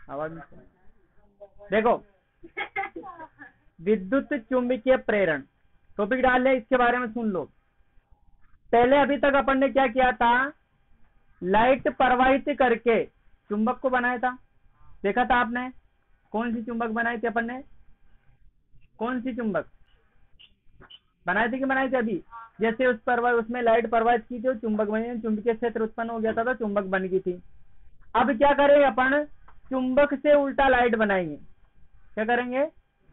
आवाज देखो, विद्युत चुंबकीय प्रेरण टॉपिक डाल ले, इसके बारे में सुन लो। पहले अभी तक अपन ने क्या किया था, लाइट प्रवाहित करके चुंबक को बनाया था, देखा था आपने। कौन सी चुंबक बनाई थी अपन ने, कौन सी चुंबक बनाई थी कि बनाई थी अभी? जैसे उसमें लाइट प्रवाहित की थी, चुंबक बनी, चुंबकीय क्षेत्र उत्पन्न हो गया था, तो चुंबक बन गई थी। अब क्या करेंगे अपन, चुंबक से उल्टा लाइट बनाएंगे। क्या करेंगे,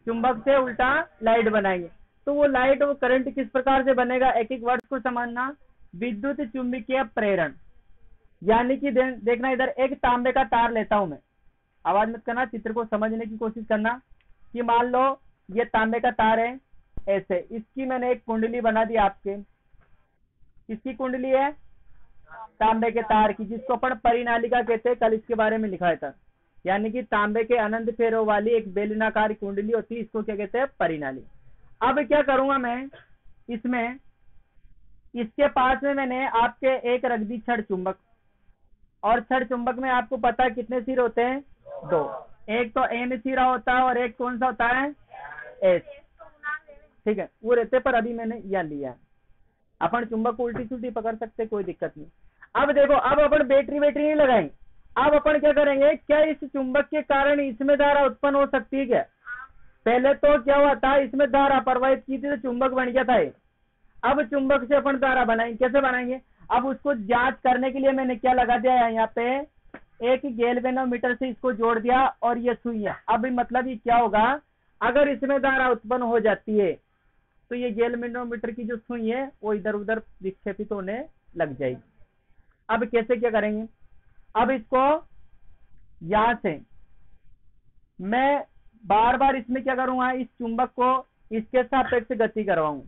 चुंबक से उल्टा लाइट बनाएंगे। तो वो लाइट, वो करंट किस प्रकार से बनेगा, एक एक वर्ड को समझना। विद्युत चुंबकीय प्रेरण, यानी कि देखना, इधर एक तांबे का तार लेता हूं मैं, आवाज मत करना, चित्र को समझने की कोशिश करना। कि मान लो ये तांबे का तार है, ऐसे इसकी मैंने एक कुंडली बना दी आपके। किसकी कुंडली है, तांबे के तार की, जिसको अपन परिनालिका कहते हैं, कल इसके बारे में लिखा था। यानी कि तांबे के अनंत फेरों वाली एक बेलनाकार कुंडली होती है, इसको क्या कहते हैं, परिनाली। अब क्या करूंगा मैं, इसमें इसके पास में मैंने आपके एक रख दी छड़ चुंबक, और छड़ चुंबक में आपको पता है कितने सिर होते हैं, दो। एक तो एन सिरा होता है और एक कौन सा होता है, एस। ठीक है, वो रहते, पर अभी मैंने यह लिया। अपन चुंबक को उल्टी सुल्टी पकड़ सकते, कोई दिक्कत नहीं। अब देखो, अब अपन बैटरी नहीं लगाएंगे। अब अपन क्या करेंगे, क्या इस चुंबक के कारण इसमें धारा उत्पन्न हो सकती है क्या? पहले तो क्या हुआ था, इसमें धारा प्रवाहित की थी तो चुंबक बन गया था। अब चुंबक से अपन धारा बनाएंगे, कैसे बनाएंगे? अब उसको जांच करने के लिए मैंने क्या लगा दिया है, यहाँ पे एक गैल्वेनोमीटर से इसको जोड़ दिया, और ये सुई है। अब मतलब ये क्या होगा, अगर इसमें धारा उत्पन्न हो जाती है तो ये गैल्वेनोमीटर की जो सुई है वो इधर उधर विक्षेपित होने लग जाएगी। अब कैसे क्या करेंगे, अब इसको यहां से मैं बार बार इसमें क्या करूंगा, इस चुंबक को इसके सापेक्ष गति करवाऊं।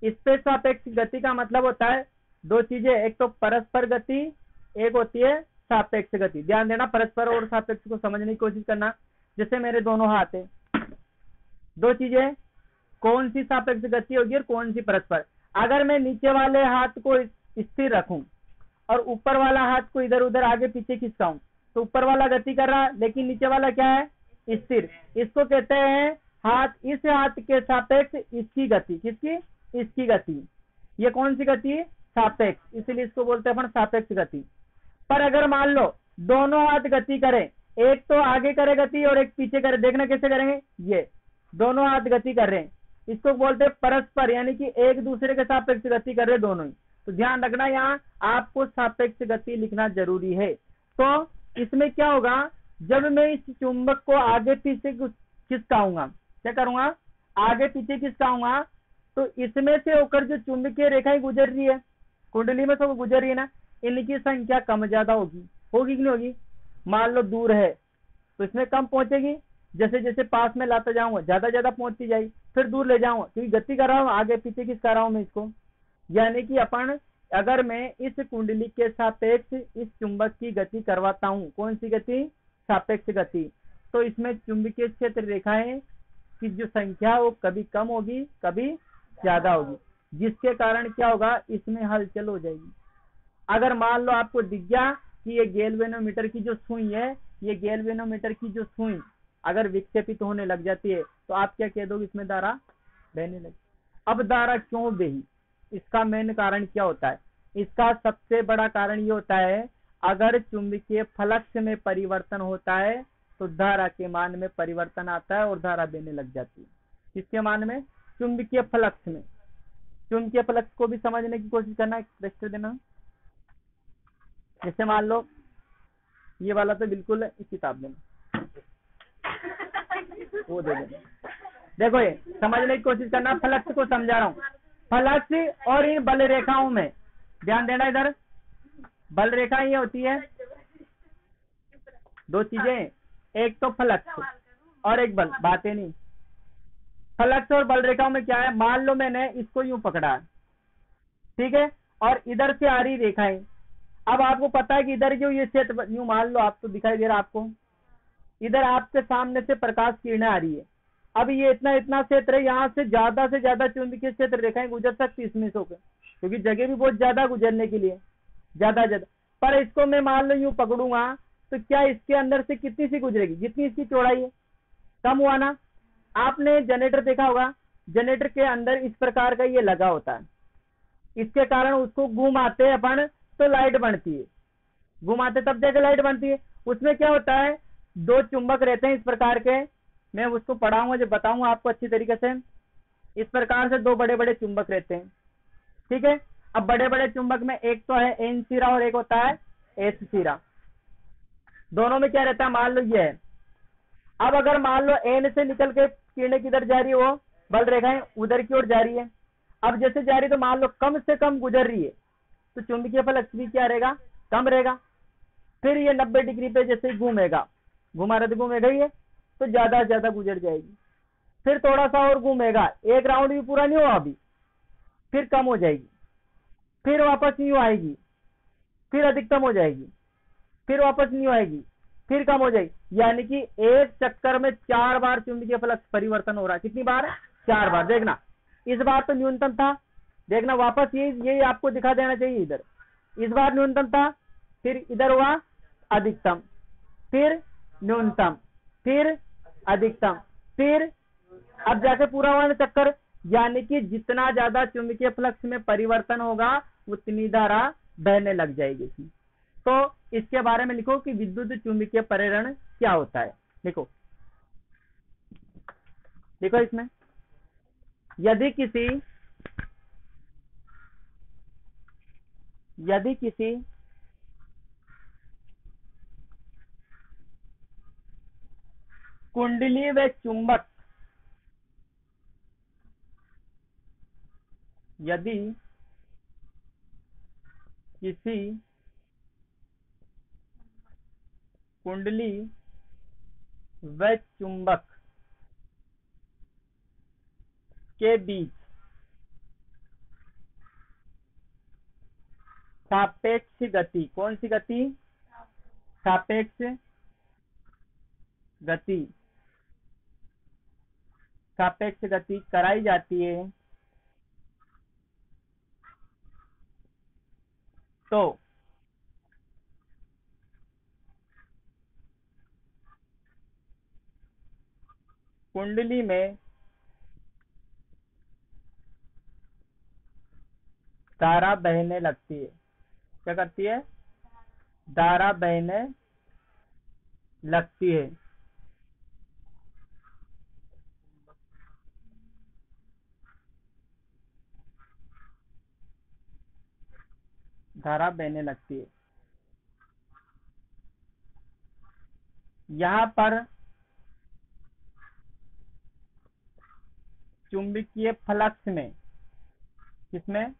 इसके सापेक्ष गति का मतलब होता है दो चीजें, एक तो परस्पर गति, एक होती है सापेक्ष गति। ध्यान देना, परस्पर और सापेक्ष को समझने की कोशिश करना। जैसे मेरे दोनों हाथ है, दो चीजें, कौन सी सापेक्ष गति होगी और कौन सी परस्पर। अगर मैं नीचे वाले हाथ को स्थिर रखूं और ऊपर वाला हाथ को इधर उधर आगे पीछे खिसकाऊं, तो ऊपर वाला गति कर रहा, लेकिन नीचे वाला क्या है, स्थिर। इसको कहते हैं हाथ, इस हाथ के सापेक्ष इसकी गति। किसकी, इसकी गति। ये कौन सी गति, सापेक्ष, इसलिए इसको बोलते हैं अपन सापेक्ष गति। पर अगर मान लो दोनों हाथ गति करें, एक तो आगे करे गति और एक पीछे करे, देखना कैसे करेंगे, ये दोनों हाथ गति कर रहे हैं, इसको बोलते हैं परस्पर, यानी कि एक दूसरे के सापेक्ष गति कर रहे दोनों ही। तो ध्यान रखना, यहाँ आपको सापेक्ष गति लिखना जरूरी है। तो इसमें क्या होगा, जब मैं इस चुंबक को आगे पीछे खिसकाऊंगा, क्या करूंगा, आगे पीछे खिसकाऊंगा, तो इसमें से होकर जो चुंबकीय रेखाएं गुजर रही है, कुंडली में सब गुजर रही है ना, इनकी संख्या कम ज्यादा होगी, होगी कि नहीं होगी? मान लो दूर है तो इसमें कम पहुंचेगी, जैसे जैसे पास में लाता जाऊंगा ज्यादा ज्यादा पहुंचती जाएगी, फिर दूर ले जाऊंगा क्योंकि गति कर रहा हूं, आगे पीछे किस कर रहा हूं मैं इसको। यानी कि अपन, अगर मैं इस कुंडली के सापेक्ष इस चुंबक की गति करवाता हूं, कौन सी गति, सापेक्ष गति, तो इसमें चुंबकीय क्षेत्र रेखाएं की जो संख्या वो कभी कम होगी कभी ज्यादा होगी, जिसके कारण क्या होगा, इसमें हलचल हो जाएगी। अगर मान लो आपको दिख गया कि ये गैल्वेनोमीटर की जो सुई है, ये गैल्वेनोमीटर की जो सुई अगर विक्षेपित होने लग जाती है, तो आप क्या कह दोगे, इसमें धारा बहने लगी। अब धारा क्यों बही, इसका मेन कारण क्या होता है? इसका सबसे बड़ा कारण ये होता है, अगर चुंबकीय फ्लक्स में परिवर्तन होता है तो धारा के मान में परिवर्तन आता है और धारा बहने लग जाती है। किसके मान में, चुंबकीय फ्लक्स में। चुंबकीय फ्लक्स को भी समझने की कोशिश करना, रेस्टर देना। जैसे मान लो ये वाला तो बिल्कुल किताब देना, वो दे देना। देखो ये समझने की कोशिश करना, फ्लक्स को समझा रहा हूँ। फ्लक्स और इन बल रेखाओं में ध्यान देना, इधर बल रेखा ये होती है, दो चीजें, एक तो फ्लक्स और एक बल, बातें नहीं। फ्लक्स और बल रेखाओं में क्या है, मान लो मैंने इसको यूं पकड़ा, ठीक है, और इधर से आ रही रेखाएं। अब आपको पता है कि इधर जो ये क्षेत्र, यूं मान लो आप तो दिखाई दे रहा आपको, इधर आपके सामने से प्रकाश किरणें आ रही है। अब ये इतना क्षेत्र है, यहाँ से ज्यादा चुंबकीय क्षेत्र रेखाएं गुजर सकती इसमें से होकर, क्योंकि जगह भी बहुत ज्यादा गुजरने के लिए, ज्यादा। पर इसको मैं मान लो यूं पकड़ूंगा तो क्या इसके अंदर से कितनी सी गुजरेगी, जितनी इसकी चौड़ाई है, कम हुआ ना। आपने जनरेटर देखा होगा, जनरेटर के अंदर इस प्रकार का ये लगा होता है, इसके कारण उसको घुमाते अपन तो लाइट बनती है, घुमाते तब जाके लाइट बनती है। उसमें क्या होता है, दो चुंबक रहते हैं इस प्रकार के, मैं उसको पढ़ाऊंगा जब बताऊंगा आपको अच्छी तरीके से। इस प्रकार से दो बड़े बड़े चुंबक रहते हैं, ठीक है। अब बड़े बड़े चुंबक में एक तो है एन सिरा और एक होता है एस सिरा। दोनों में क्या रहता है, मान लो ये है। अब अगर मान लो एन से निकल के किरणें किधर जा रही है, वो बल रेखाएं उधर की ओर जा रही है। अब जैसे जा रही तो मान लो कम से कम गुजर रही है, तो चुंबकीय फ्लक्स भी क्या रहेगा, कम रहेगा। फिर ये 90 डिग्री पे जैसे घूमेगा, घुमा रहे तो घूमेगा ही है, तो ज्यादा से ज्यादा गुजर जाएगी। फिर थोड़ा सा और घूमेगा, एक राउंड भी पूरा नहीं हुआ अभी, फिर कम हो जाएगी, फिर वापस न्यू आएगी, फिर अधिकतम हो जाएगी, फिर वापस न्यू आएगी, फिर कम हो जाएगी। यानी कि एक चक्कर में 4 बार चुंबकीय फ्लक्स परिवर्तन हो रहा है। कितनी बार, 4 बार। देखना इस बार तो न्यूनतम था, देखना वापस ये आपको दिखा देना चाहिए इधर। इस बार न्यूनतम था, फिर इधर हुआ अधिकतम, फिर न्यूनतम, फिर अधिकतम, फिर अब जाके पूरा हुआ ना चक्कर। यानी कि जितना ज्यादा चुंबकीय फ्लक्स में परिवर्तन होगा उतनी धारा बहने लग जाएगी इसमें। तो इसके बारे में लिखो कि विद्युत चुंबकीय प्रेरण क्या होता है। लिखो लिखो इसमें, यदि किसी कुंडली व चुंबक, यदि किसी कुंडली व चुंबक के बीच सापेक्ष गति, कौन सी गति, सापेक्ष गति, सापेक्ष गति कराई जाती है, तो कुंडली में धारा बहने लगती है। क्या करती है, धारा बहने लगती है। धारा बहने लगती है। यहां पर चुंबकीय फ्लक्स में, किसमें,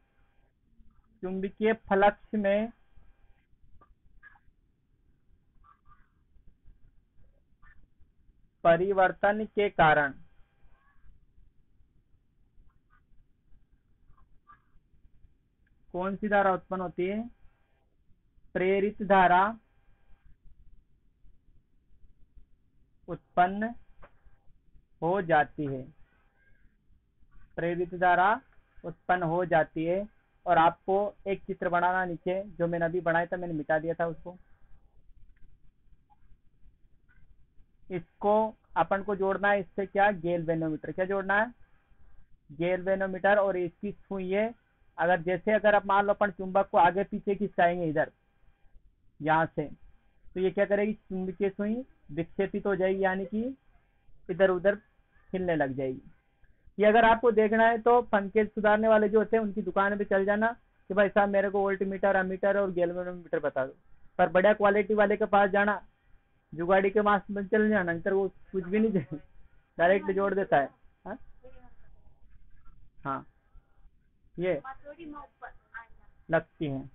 चुंबकीय फ्लक्स में परिवर्तन के कारण कौन सी धारा उत्पन्न होती है, प्रेरित धारा उत्पन्न हो जाती है। प्रेरित धारा उत्पन्न हो जाती है। और आपको एक चित्र बनाना नीचे, जो मैंने अभी बनाया था, मैंने मिटा दिया था उसको। इसको अपन को जोड़ना है इससे, क्या, गैल्वेनोमीटर। क्या जोड़ना है, गैल्वेनोमीटर। और इसकी सुई है, अगर जैसे अगर आप मान लो अपन चुंबक को आगे पीछे खिंचाएंगे इधर, यहाँ से, तो ये क्या करेगी, चुंबकीय सुई विक्षेपित हो जाएगी, यानी कि इधर उधर हिलने लग जाएगी। ये अगर आपको देखना है तो पंखे सुधारने वाले जो होते हैं उनकी दुकान पे चल जाना कि भाई साहब मेरे को वोल्टमीटर, अमीटर और गैल्वेनोमीटर बता दो। पर बढ़िया क्वालिटी वाले के पास जाना, जुगाड़ी के मास्क में चल जाना, इधर वो कुछ भी नहीं डायरेक्ट जोड़ देता है। हाँ हाँ, ये लगती है,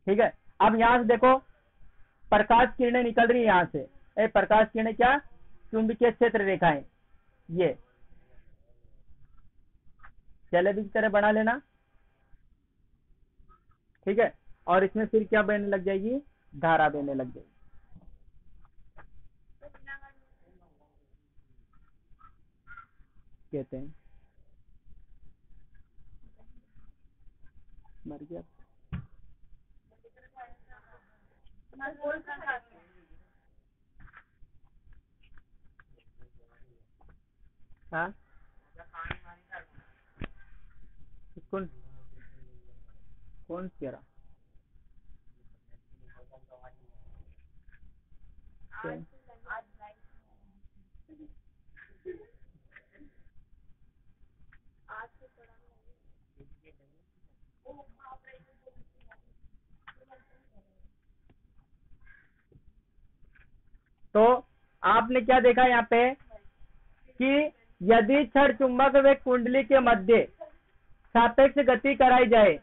ठीक है। अब यहाँ से देखो, प्रकाश किरणें निकल रही है यहाँ से। प्रकाश किरणें क्या, चुंबकीय क्षेत्र रेखाएं, ये जलेबी की तरह बना लेना, ठीक है। और इसमें फिर क्या बहने लग जाएगी, धारा बहने लग जाएगी। कहते हैं, मर गया। हाँ कौन कौन सी रहा तो आपने क्या देखा यहाँ पे कि यदि क्षण चुंबक व कुंडली के मध्य सापेक्ष गति कराई जाए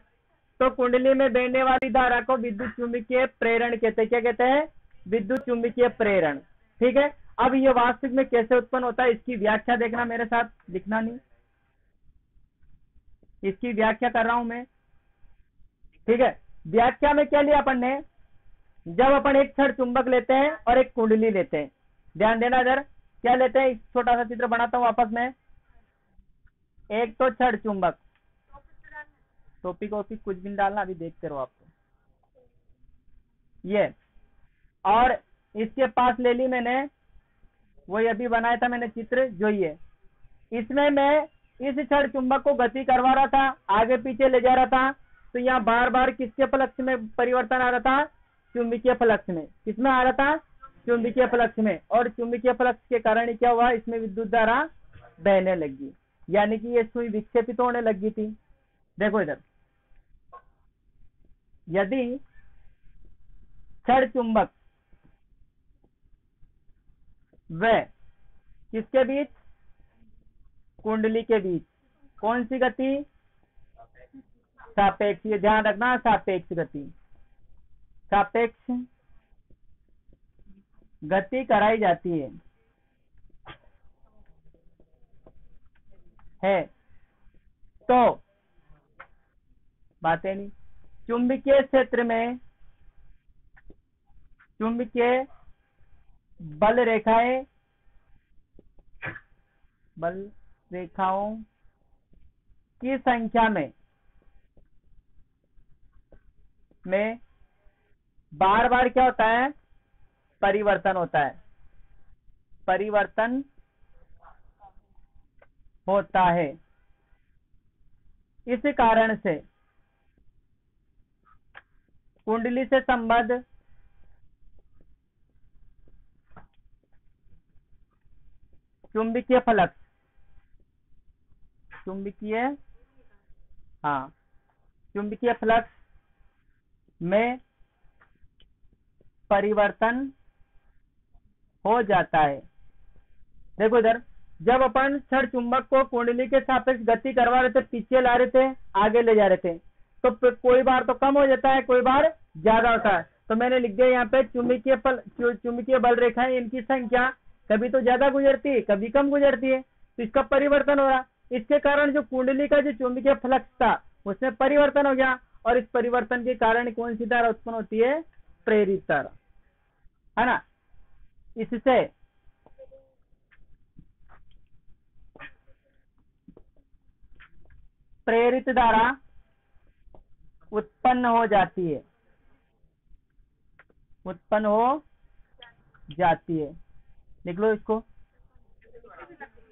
तो कुंडली में बहने वाली धारा को विद्युत चुंबकीय प्रेरण कहते हैं। क्या कहते हैं? विद्युत चुंबकीय प्रेरण। ठीक है, अब ये वास्तविक में कैसे उत्पन्न होता है इसकी व्याख्या देखना, मेरे साथ लिखना नहीं, इसकी व्याख्या कर रहा हूं मैं। ठीक है, व्याख्या में क्या लिया अपन ने? जब अपन एक क्षण चुंबक लेते हैं और एक कुंडली लेते हैं, ध्यान देना इधर, क्या लेते हैं? छोटा सा चित्र बनाता हूं आपस में। एक तो क्षण चुंबक, टॉपिक वॉपिक कुछ भी डालना, अभी देखते रहो आपको। ये और इसके पास ले ली मैंने, वही अभी बनाया था मैंने चित्र, जो ये इसमें मैं इस क्षण चुंबक को गति करवा रहा था, आगे पीछे ले जा रहा था, तो यहाँ बार बार किसके फ्लक्स में परिवर्तन आ रहा था? चुंबकीय फ्लक्स में। किसमें आ रहा था? चुंबकीय फ्लक्स में। और चुंबकीय फ्लक्स के कारण क्या हुआ? इसमें विद्युत धारा बहने लगी, यानी कि ये सुई विक्षेपित होने लगी थी। देखो इधर, यदि क्षण चुंबक व किसके बीच? कुंडली के बीच कौन सी गति? सापेक्ष, ये ध्यान रखना, सापेक्ष गति, सापेक्ष गति कराई जाती है तो बातें नहीं, चुंबकीय क्षेत्र में चुंबकीय बल रेखाओं की संख्या में बार बार क्या होता है? परिवर्तन होता है, परिवर्तन होता है। इस कारण से कुंडली से संबद्ध चुंबकीय फ्लक्स, चुंबकीय फ्लक्स में परिवर्तन हो जाता है। देखो इधर, जब अपन क्षण चुंबक को कुंडली के सापेक्ष गति करवा रहे थे, पीछे ला रहे थे, आगे ले जा रहे थे, तो कोई बार तो कम हो जाता है, कोई बार ज्यादा होता है। तो मैंने लिख दिया यहाँ पे चुंबकीय बल रेखाएं, इनकी संख्या कभी तो ज्यादा गुजरती है, कभी कम गुजरती है, तो इसका परिवर्तन हो रहा। इसके कारण जो कुंडली का जो चुंबकीय फ्लक्स था उसमें परिवर्तन हो गया, और इस परिवर्तन के कारण कौन सी धारा उत्पन्न होती है? प्रेरित धारा, है ना। इससे प्रेरित धारा उत्पन्न हो जाती है, उत्पन्न हो जाती है। लिख लो इसको।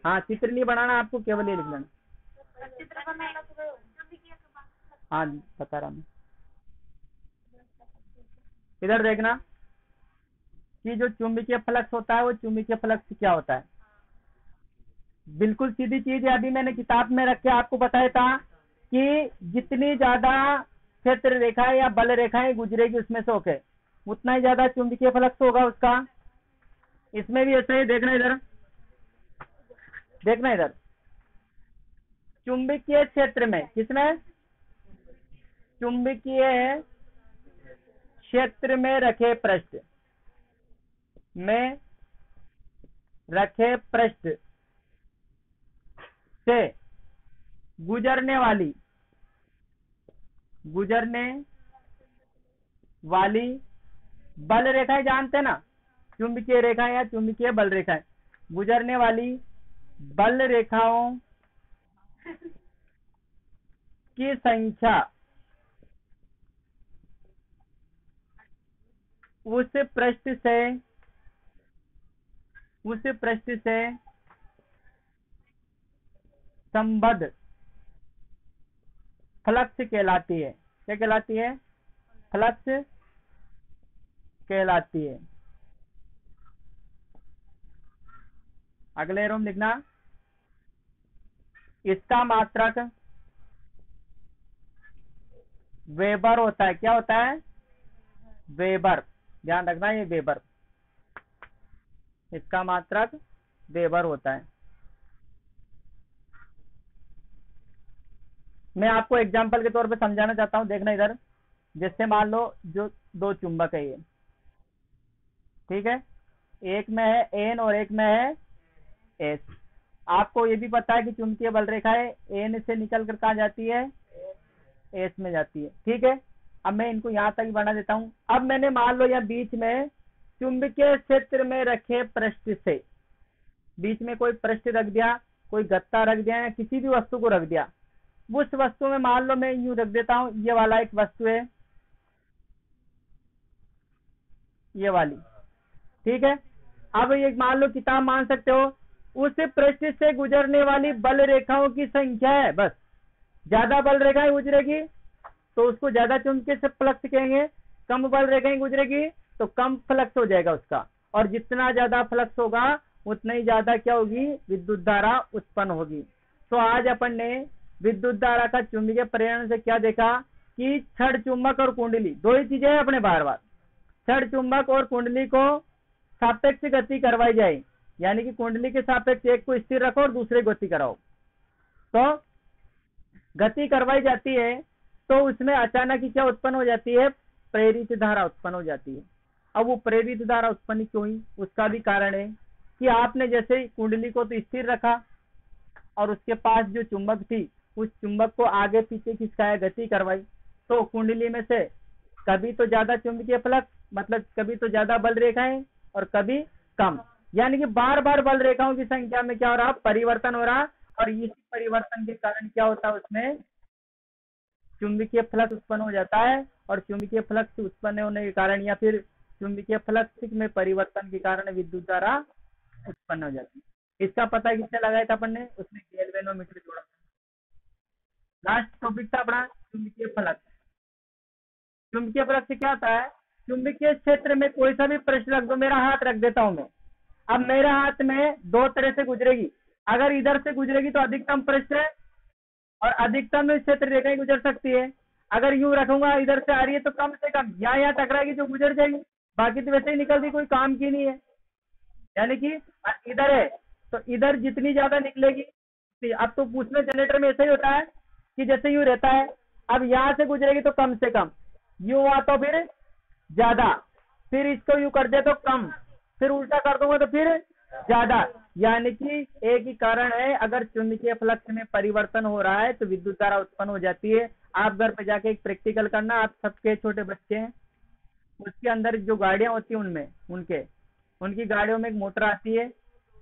हाँ, चित्र नहीं बनाना आपको, केवल ये लिख लेना। हाँ बता रहा मैं। इधर देखना कि जो चुंबकीय फ्लक्स होता है वो चुंबकीय फ्लक्स क्या होता है। बिल्कुल सीधी चीज है, अभी मैंने किताब में रख के आपको बताया था कि जितनी ज्यादा क्षेत्र रेखाएं या बल रेखाएं गुजरेगी उसमें से होके, उतना ही ज्यादा चुंबकीय फ्लक्स होगा उसका। इसमें भी ऐसा ही देखना, इधर देखना, इधर चुंबकीय क्षेत्र में, किसमें? चुंबकीय क्षेत्र में रखे पृष्ठ से गुजरने वाली बल रेखाएं, जानते ना, चुंबकीय रेखाएं या चुंबकीय बल रेखाएं, गुजरने वाली बल रेखाओं की संख्या उस पृष्ठ से संबद्ध फ्लक्स कहलाती है। क्या कहलाती है? फ्लक्स कहलाती है। अगले रोम लिखना, इसका मात्रक वेबर होता है। क्या होता है? वेबर। ध्यान रखना, ये वेबर, इसका मात्रक वेबर होता है। मैं आपको एग्जांपल के तौर पे समझाना चाहता हूं, देखना इधर। जैसे मान लो जो दो चुंबक है ये, ठीक है, एक में है एन और एक में है एस। आपको ये भी पता है कि चुंबकीय बल रेखाएं एन से निकल कर कहा जाती है? एस में जाती है। ठीक है, अब मैं इनको यहां तक बढ़ा देता हूं। अब मैंने मान लो यहाँ बीच में चुंबकीय क्षेत्र में रखे पृष्ठ से, बीच में कोई पृष्ठ रख दिया, कोई गत्ता रख दिया, या किसी भी वस्तु को रख दिया। उस वस्तु में मान लो मैं यूं रख देता हूं, ये वाला एक वस्तु है, ये वाली, ठीक है। अब ये मान लो किताब मान सकते हो, उस पृष्ठ से गुजरने वाली बल रेखाओं की संख्या है बस। ज्यादा बल रेखाएं गुजरेगी तो उसको ज्यादा चुंबकीय से फ्लक्स कहेंगे, कम बल रेखाएं गुजरेगी तो कम फ्लक्स हो जाएगा उसका। और जितना ज्यादा फ्लक्स होगा उतना ही ज्यादा क्या होगी? विद्युत धारा उत्पन्न होगी। तो आज अपन ने विद्युत धारा का चुंबकीय प्रेरण से क्या देखा कि छड़ चुंबक और कुंडली दो ही चीजें हैं अपने बार बार। छड़ चुंबक और कुंडली को सापेक्ष गति करवाई जाए, यानी कि कुंडली के सापेक्ष एक को स्थिर रखो और दूसरे को गति कराओ। तो गति करवाई जाती है तो उसमें अचानक ही क्या उत्पन्न हो जाती है? प्रेरित धारा उत्पन्न हो जाती है। अब वो प्रेरित धारा उत्पन्न क्यों हुई, उसका भी कारण है कि आपने जैसे कुंडली को तो स्थिर रखा और उसके पास जो चुंबक थी उस चुंबक को आगे पीछे खिसकाया, गति करवाई, तो कुंडली में से कभी तो ज्यादा चुंबकीय फ्लक्स, मतलब कभी तो ज्यादा बल रेखाएं और कभी कम, यानी कि बार बार बल रेखाओं की संख्या में क्या हो रहा? परिवर्तन हो रहा। और इसी परिवर्तन के कारण क्या होता है? उसमें चुंबकीय फ्लक्स उत्पन्न हो जाता है। और चुंबकीय फ्लक्स उत्पन्न होने के कारण या फिर चुंबकीय फ्लक्स में परिवर्तन के कारण विद्युत धारा उत्पन्न हो जाती है। इसका पता किसने लगाया था अपन ने? उसने गैल्वेनोमीटर जोड़ा। लास्ट टॉपिक था अपना चुंबकीय फ्लक्स। चुंबकीय फ्लक्स से क्या होता है? चुंबकीय क्षेत्र में कोई सा भी पृष्ठ रख दो, मेरा हाथ रख देता हूं मैं। अब मेरे हाथ में दो तरह से गुजरेगी। अगर इधर से गुजरेगी तो अधिकतम पृष्ठ है और अधिकतम क्षेत्र रेखाएं गुजर सकती है। अगर यूं रखूंगा इधर से आ रही है तो कम से कम यहाँ टकराएगी जो गुजर जाएगी, बाकी तो वैसे ही निकलती, कोई काम की नहीं है। यानी कि इधर है तो इधर जितनी ज्यादा निकलेगी। अब तो उसमें जनरेटर में ऐसा ही होता है कि जैसे यूं रहता है, अब यहां से गुजरेगी तो कम से कम, यूं हुआ तो फिर ज्यादा, फिर इसको यूं कर दे तो कम, फिर उल्टा कर दूंगा तो फिर ज्यादा। यानी कि एक ही कारण है, अगर चुंबकीय फ्लक्स में परिवर्तन हो रहा है तो विद्युत धारा उत्पन्न हो जाती है। आप घर पे जाके एक प्रैक्टिकल करना, आप सबके छोटे बच्चे हैं, उसके अंदर जो गाड़ियां होती है उनमें उनकी गाड़ियों में एक मोटर आती है,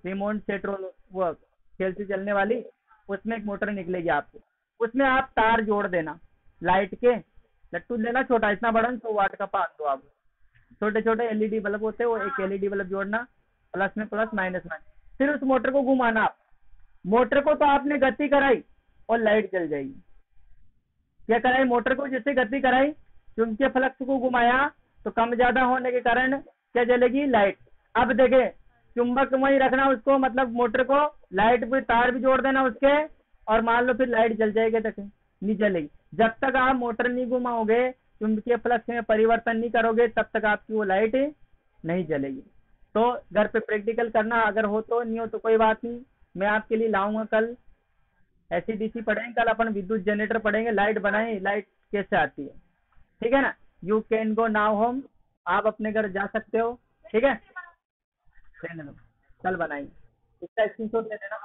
रिमोट सेंट्रोल, वो खेल से चलने वाली, उसमें एक मोटर निकलेगी आपको, उसमें आप तार जोड़ देना, लाइट के लट्टू लेना छोटा, इतना बड़ा 100 वाट का पास दो आप, छोटे छोटे एलईडी बल्ब होते हैं, वो एक एलईडी बल्ब जोड़ना, प्लस में प्लस माइनस माइनस, फिर उस मोटर को घुमाना आप। मोटर को तो आपने गति कराई और लाइट जल जाएगी। क्या कराई? मोटर को जैसे गति कराई, चुंबकीय फ्लक्स को घुमाया तो कम ज्यादा होने के कारण क्या जलेगी? लाइट। अब देखे, चुंबक वहीं रखना उसको, मतलब मोटर को, लाइट पे तार भी जोड़ देना उसके, और मान लो फिर लाइट जल जाएगी, देखे नहीं जलेगी। जब तक आप मोटर नहीं घुमाओगे, चुंबकीय फ्लक्स में परिवर्तन नहीं करोगे, तब तक आपकी वो लाइट नहीं जलेगी। तो घर पे प्रैक्टिकल करना, अगर हो तो, नहीं हो तो कोई बात नहीं, मैं आपके लिए लाऊंगा कल। एसीडीसी पढ़ेंगे कल अपन, विद्युत जनरेटर पढ़ेंगे, लाइट बनाए, लाइट कैसे आती है, ठीक है ना। You can go now home, आप अपने घर जा सकते हो, ठीक है। कल बनाएंगे, इसका स्क्रीनशॉट ले लेना।